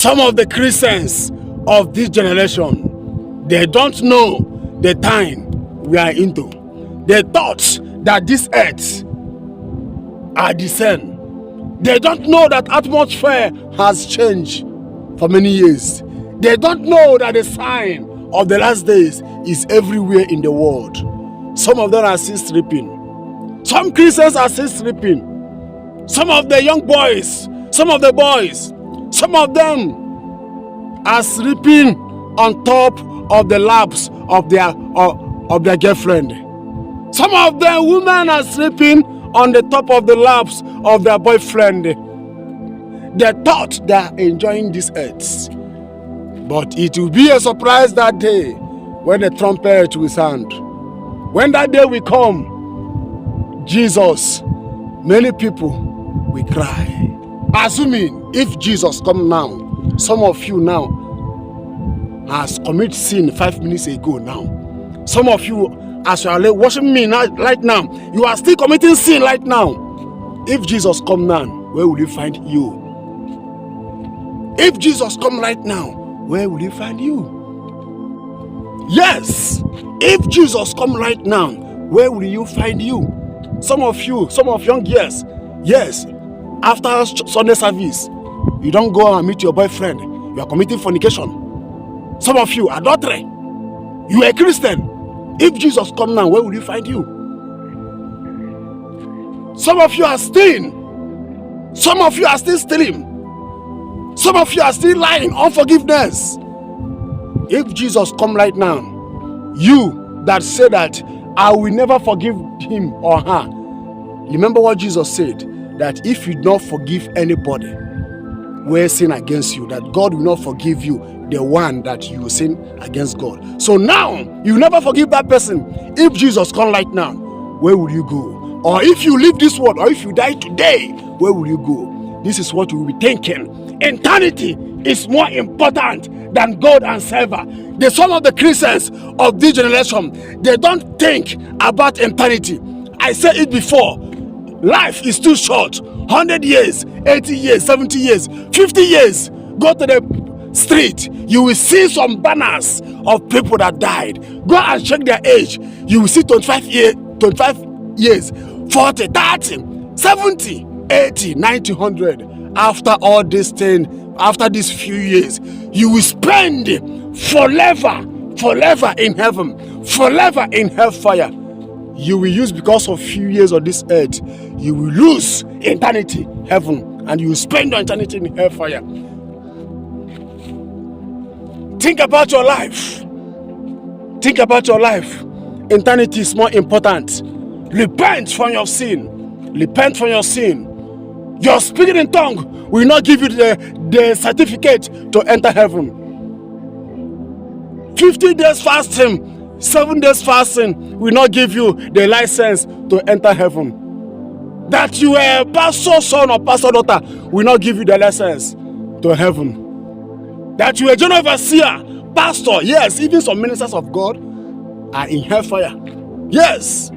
Some of the Christians of this generation, they don't know the time we are into. They thought that this earth are the same. They don't know that atmosphere has changed for many years. They don't know that the sign of the last days is everywhere in the world. Some of them are still sleeping. Some Christians are still sleeping. Some of the young boys, some of the boys, some of them are sleeping on top of the laps of their girlfriend. Some of the women are sleeping on the top of the laps of their boyfriend. They thought they are enjoying this earth. But it will be a surprise that day when the trumpet will sound. When that day will come, Jesus, many people will cry. Assuming if Jesus come now, some of you now has committed sin 5 minutes ago now. Some of you, as you are watching me now, right now, you are still committing sin right now. If Jesus come now, where will you find you? If Jesus come right now, where will you find you? Yes, if Jesus come right now, where will you find you? Some of you, some of young years, yes, after Sunday service, you don't go and meet your boyfriend. You are committing fornication. Some of you, adultery. You are a Christian. If Jesus come now, where will you find you? Some of you are stealing. Some of you are still stealing. Some of you are still lying, unforgiveness. If Jesus come right now, you that say that I will never forgive him or her, remember what Jesus said, that if you don't forgive anybody who sin against you, that God will not forgive you the one that you sin against God. So now you never forgive that person. If Jesus come right now, where will you go? Or if you leave this world, or if you die today, where will you go? This is what you will be thinking. Eternity is more important than gold and silver. Some of the Christians of this generation, they don't think about eternity. I said it before. Life is too short. 100 years, 80 years, 70 years, 50 years. Go to the street, you will see some banners of people that died. Go and check their age. You will see 25 years, 40, 30, 70, 80, 90, 100. After all this thing, after these few years, you will spend forever in heaven, forever in hellfire. You will use, because of few years on this earth, you will lose eternity, heaven, and you will spend your eternity in hellfire. Think about your life. Think about your life. Eternity is more important. Repent from your sin. Repent from your sin. Your speaking in tongue will not give you the certificate to enter heaven. 50 days fasting, 7 days fasting will not give you the license to enter heaven. That you are a pastor son or pastor daughter will not give you the license to heaven. That you are a general overseer, pastor, yes, even some ministers of God are in hellfire. Yes.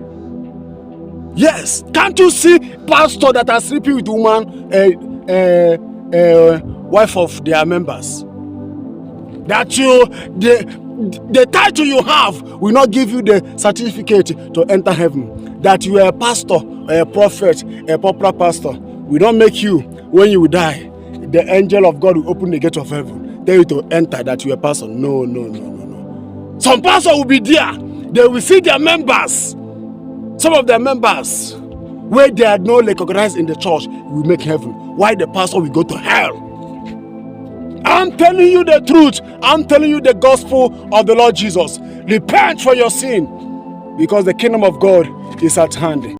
Yes. Can't you see pastor that are sleeping with woman, wife of their members? That the title you have will not give you the certificate to enter heaven. That you are a pastor, a prophet, a popular pastor will not make you, when you die, the angel of God will open the gate of heaven, tell you to enter, that you are a pastor. No. Some pastor will be there. They will see their members. Some of their members, where they are not recognized in the church, will make heaven. Why the pastor will go to hell? I'm telling you the truth. I'm telling you the gospel of the Lord Jesus. Repent for your sin, because the kingdom of God is at hand.